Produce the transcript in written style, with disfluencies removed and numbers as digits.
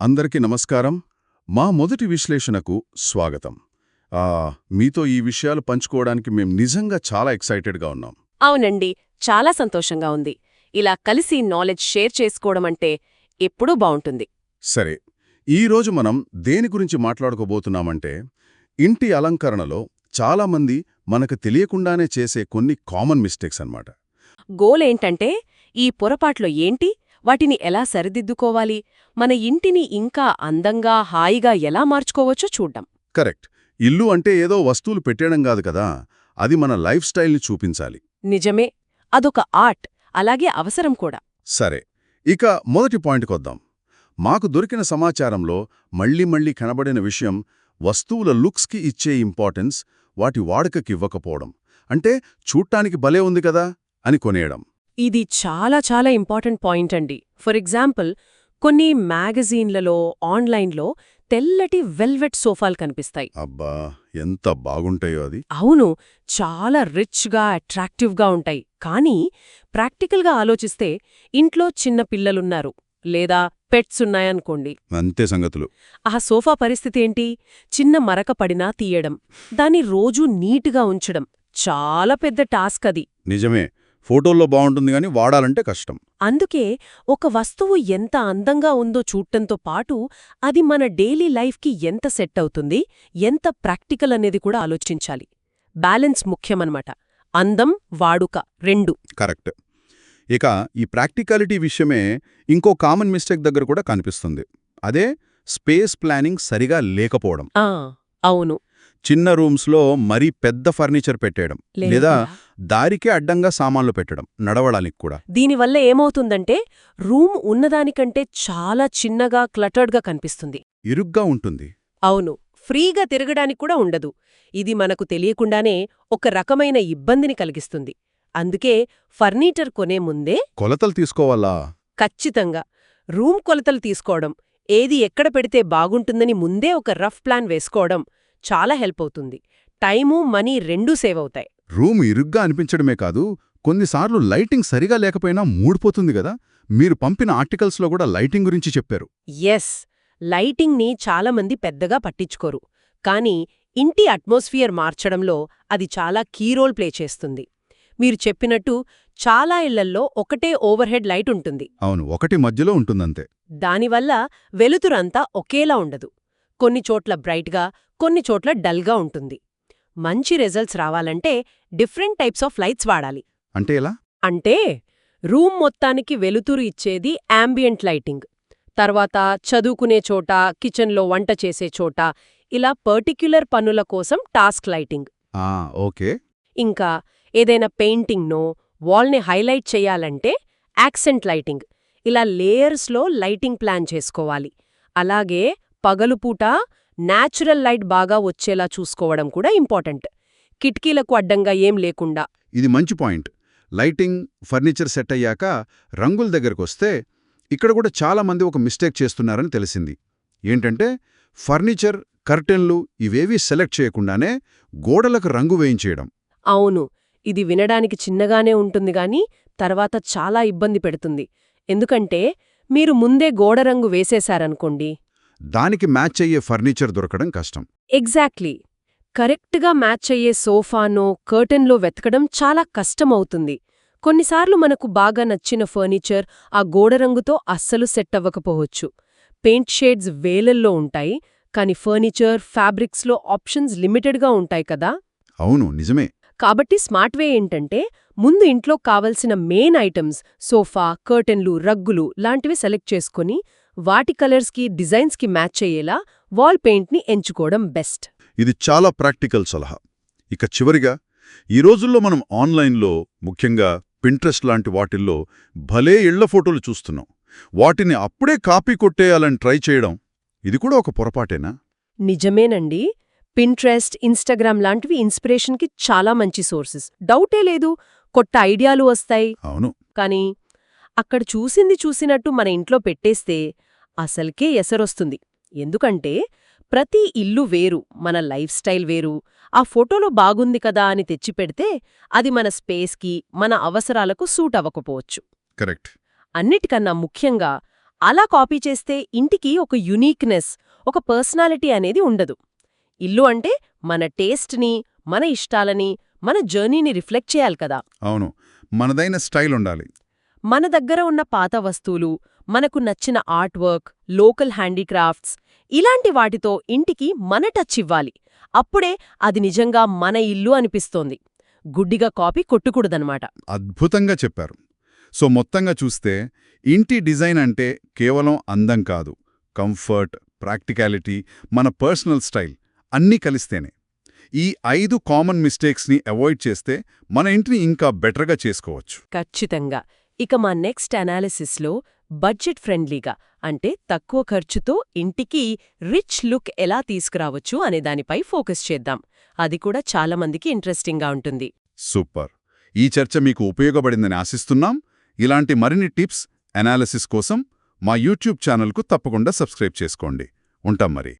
అందరికీ నమస్కారం. మా మొదటి విశ్లేషణకు స్వాగతం. మీతో ఈ విషయాలు పంచుకోవడానికి మేం నిజంగా చాలా ఎక్సైటెడ్గా ఉన్నాం. అవునండి, చాలా సంతోషంగా ఉంది. ఇలా కలిసి నాలెడ్జ్ షేర్ చేసుకోవడమంటే ఎప్పుడూ బావుంటుంది. సరే, ఈరోజు మనం దేని గురించి మాట్లాడుకోబోతున్నామంటే, ఇంటి అలంకరణలో చాలామంది మనకు తెలియకుండానే చేసే కొన్ని కామన్ మిస్టేక్స్ అన్నమాట. గోల్ ఏంటంటే, ఈ పొరపాట్లు ఏంటి, వాటిని ఎలా సరిదిద్దుకోవాలి, మన ఇంటిని ఇంకా అందంగా హాయిగా ఎలా మార్చుకోవచ్చో చూడ్డం. కరెక్ట్. ఇల్లు అంటే ఏదో వస్తువులు పెట్టేయడం కాదు కదా, అది మన లైఫ్ స్టైల్ని చూపించాలి. నిజమే, అదొక ఆర్ట్, అలాగే అవసరం కూడా. సరే, ఇక మొదటి పాయింట్కొద్దాం. మాకు దొరికిన సమాచారంలో మళ్ళీ కనబడిన విషయం వస్తువుల లుక్స్కి ఇచ్చే ఇంపార్టెన్స్ వాటి వాడకకివ్వకపోవడం. అంటే చూడ్డానికి భలే ఉంది కదా అని కొనేయడం. ఇది చాలా ఇంపార్టెంట్ పాయింట్ అండి. ఫర్ ఎగ్జాంపుల్, కొన్ని మ్యాగజీన్లలో, ఆన్లైన్లో తెల్లటి వెల్వెట్ సోఫాలు కనిపిస్తాయి. అబ్బా, ఎంత బాగుంటాయో అది. అవును, చాలా రిచ్గా, అట్రాక్టివ్గా ఉంటాయి. కానీ ప్రాక్టికల్గా ఆలోచిస్తే, ఇంట్లో చిన్న పిల్లలున్నారు లేదా పెట్స్ ఉన్నాయనుకోండి, అంతే సంగతులు. ఆ సోఫా పరిస్థితి ఏంటి? చిన్న మరక పడినా తీయడం, దాన్ని రోజూ నీటుగా ఉంచడం చాలా పెద్ద టాస్క్ అది. నిజమే, ఫోటోల్లో బాగుంటుంది గాని వాడాలంటే కష్టం. అందుకే ఒక వస్తువు ఎంత అందంగా ఉందో చూడటంతో పాటు అది మన డైలీ లైఫ్కి ఎంత సెట్ అవుతుంది, ఎంత ప్రాక్టికల్ అనేది కూడా ఆలోచించాలి. బ్యాలెన్స్ ముఖ్యమన్నమాట. అందం, వాడుక రెండూ. కరెక్ట్. ఇక ఈ ప్రాక్టికాలిటీ విషయమే ఇంకో కామన్ మిస్టేక్ దగ్గర కూడా కనిపిస్తుంది. అదే స్పేస్ ప్లానింగ్ సరిగా లేకపోవడం. అవును. చిన్న రూమ్స్లో మరీ పెద్ద ఫర్నిచర్ పెట్టేయడం, లేదా దారికే అడ్డంగా సామాన్లు పెట్టడం, నడవడానికి కూడా. దీనివల్ల ఏమవుతుందంటే, రూమ్ ఉన్నదానికంటే చాలా చిన్నగా, క్లటర్డ్గా కనిపిస్తుంది. ఇరుగ్గా ఉంటుంది. అవును, ఫ్రీగా తిరగడానికి కూడా ఉండదు. ఇది మనకు తెలియకుండానే ఒక రకమైన ఇబ్బందిని కలిగిస్తుంది. అందుకే ఫర్నిచర్ కొనే ముందే కొలతలు తీసుకోవాలా? ఖచ్చితంగా రూమ్ కొలతలు తీసుకోవడం, ఏది ఎక్కడ పెడితే బాగుంటుందని ముందే ఒక రఫ్ ప్లాన్ వేసుకోవడం చాలా హెల్ప్ అవుతుంది. టైము, మనీ రెండూ సేవ్ అవుతాయి. రూమ్ ఇరుగ్గా అనిపించడమే కాదు, కొన్నిసార్లు లైటింగ్ సరిగా లేకపోయినా మూడిపోతుంది గదా. మీరు పంపిన ఆర్టికల్స్లో కూడా లైటింగ్ గురించి చెప్పారు. ఎస్, లైటింగ్ని చాలామంది పెద్దగా పట్టించుకోరు. కానీ ఇంటి అట్మాస్ఫియర్ మార్చడంలో అది చాలా కీ రోల్ ప్లే చేస్తుంది. మీరు చెప్పినట్టు చాలా ఇళ్లల్లో ఒకటే ఓవర్హెడ్ లైట్ ఉంటుంది. అవును, ఒకటి మధ్యలో ఉంటుందంతే. దానివల్ల వెలుతురంతా ఒకేలా ఉండదు. కొన్ని చోట్ల బ్రైట్గా, కొన్ని చోట్ల డల్గా ఉంటుంది. మంచి రిజల్ట్స్ రావాలంటే డిఫరెంట్ టైప్స్ ఆఫ్ లైట్స్ వాడాలి. అంటే ఎలా? అంటే రూమ్ మొత్తానికి వెలుతురు ఇచ్చేది యాంబియంట్ లైటింగ్, తర్వాత చదువుకునే చోట, కిచెన్లో వంట చేసే చోట, ఇలా పర్టిక్యులర్ పనుల కోసం టాస్క్ లైటింగ్. ఓకే. ఇంకా ఏదైనా పెయింటింగ్నో, వాల్ని హైలైట్ చెయ్యాలంటే యాక్సెంట్ లైటింగ్. ఇలా లేయర్స్లో లైటింగ్ ప్లాన్ చేసుకోవాలి. అలాగే పగలుపూట న్యాచురల్ లైట్ బాగా వచ్చేలా చూసుకోవడం కూడా ఇంపార్టెంట్. కిటికీలకు అడ్డంగా ఏం లేకుండా. ఇది మంచి పాయింట్. లైటింగ్, ఫర్నిచర్ సెట్ అయ్యాక రంగుల దగ్గరకొస్తే ఇక్కడ కూడా చాలామంది ఒక మిస్టేక్ చేస్తున్నారని తెలిసింది. ఏంటంటే ఫర్నిచర్, కర్టెన్లు ఇవేవీ సెలెక్ట్ చేయకుండానే గోడలకు రంగు వేయించేయడం. అవును, ఇది వినడానికి చిన్నగానే ఉంటుంది గాని తర్వాత చాలా ఇబ్బంది పెడుతుంది. ఎందుకంటే మీరు ముందే గోడరంగు వేసేశారనుకోండి, దానికి మ్యాచ్ అయ్యే ఫర్నిచర్ దొరకడం కష్టం. ఎగ్జాక్ట్లీ. కరెక్ట్గా మ్యాచ్ అయ్యే సోఫానో, కర్టెన్లో వెతకడం చాలా కష్టమవుతుంది. కొన్నిసార్లు మనకు బాగా నచ్చిన ఫర్నిచర్ ఆ గోడరంగుతో అస్సలు సెట్ అవ్వకపోవచ్చు. పెయింట్ షేడ్స్ వేలల్లో ఉంటాయి, కాని ఫర్నిచర్, ఫ్యాబ్రిక్స్లో ఆప్షన్స్ లిమిటెడ్గా ఉంటాయి కదా. అవును, నిజమే. కాబట్టి స్మార్ట్ వే ఏంటంటే, ముందు ఇంట్లో కావలసిన మెయిన్ ఐటమ్స్, సోఫా, కర్టెన్లు, రగ్గులు లాంటివి సెలెక్ట్ చేసుకుని వాటి కలర్స్కి, డిజైన్స్కి మ్యాచ్ అయ్యేలా వాల్ పెయింట్ని ఎంచుకోవడం బెస్ట్. ఇది చాలా ప్రాక్టికల్ సలహా. ఇక చివరిగా, ఈ రోజుల్లో మనం ఆన్లైన్లో, ముఖ్యంగా పింట్రెస్ట్ లాంటి వాటిల్లో భలే ఇళ్ల ఫోటోలు చూస్తున్నాం. వాటిని అప్పుడే కాపీ కొట్టేయాలని ట్రై చేయడం, ఇది కూడా ఒక పొరపాటేనా? నిజమేనండి. పింట్రెస్ట్, ఇన్స్టాగ్రామ్ లాంటివి ఇన్స్పిరేషన్కి చాలా మంచి సోర్సెస్, డౌటే లేదు. కొత్త ఐడియాలు వస్తాయి. అవును. కానీ అక్కడ చూసింది చూసినట్టు మన ఇంట్లో పెట్టేస్తే అసల్కే ఎసరొస్తుంది. ఎందుకంటే ప్రతి ఇల్లు వేరు, మన లైఫ్ స్టైల్ వేరు. ఆ ఫోటోలో బాగుంది కదా అని తెచ్చిపెడితే అది మన స్పేస్కి, మన అవసరాలకు సూట్ అవ్వకపోవచ్చు. కరెక్ట్. అన్నిటికన్నా ముఖ్యంగా అలా కాపీ చేస్తే ఇంటికి ఒక యునీక్నెస్, ఒక పర్సనాలిటీ అనేది ఉండదు. ఇల్లు అంటే మన టేస్ట్ని, మన ఇష్టాలని, మన జర్నీని రిఫ్లెక్ట్ చేయాలి కదా. అవును, మనదైన స్టైల్ ఉండాలి. మన దగ్గర ఉన్న పాత వస్తువులు, మనకు నచ్చిన ఆర్ట్ వర్క్, లోకల్ హ్యాండీక్రాఫ్ట్స్, ఇలాంటి వాటితో ఇంటికి మన టచ్ ఇవ్వాలి. అప్పుడే అది నిజంగా మన ఇల్లు అనిపిస్తోంది. గుడ్డిగా కాపీ కొట్టుకూడదనమాట. అద్భుతంగా చెప్పారు. సో మొత్తంగా చూస్తే ఇంటి డిజైన్ అంటే కేవలం అందం కాదు, కంఫర్ట్, ప్రాక్టికాలిటీ, మన పర్సనల్ స్టైల్ అన్నీ కలిస్తేనే. ఈ 5 కామన్ మిస్టేక్స్ని అవాయిడ్ చేస్తే మన ఇంటిని ఇంకా బెటర్గా చేసుకోవచ్చు. ఖచ్చితంగా. ఇక మా నెక్స్ట్ అనాలిసిస్లో బడ్జెట్ ఫ్రెండ్లీగా, అంటే తక్కువ ఖర్చుతో ఇంటికి రిచ్ లుక్ ఎలా తీసుకురావచ్చు అనే దానిపై ఫోకస్ చేద్దాం. అది కూడా చాలా మందికి ఇంట్రెస్టింగ్గా ఉంటుంది. సూపర్. ఈ చర్చ మీకు ఉపయోగపడిందని ఆశిస్తున్నాం. ఇలాంటి మరిన్ని టిప్స్, అనాలిసిస్ కోసం మా యూట్యూబ్ ఛానల్కు తప్పకుండా సబ్స్క్రైబ్ చేసుకోండి. ఉంటాం మరి.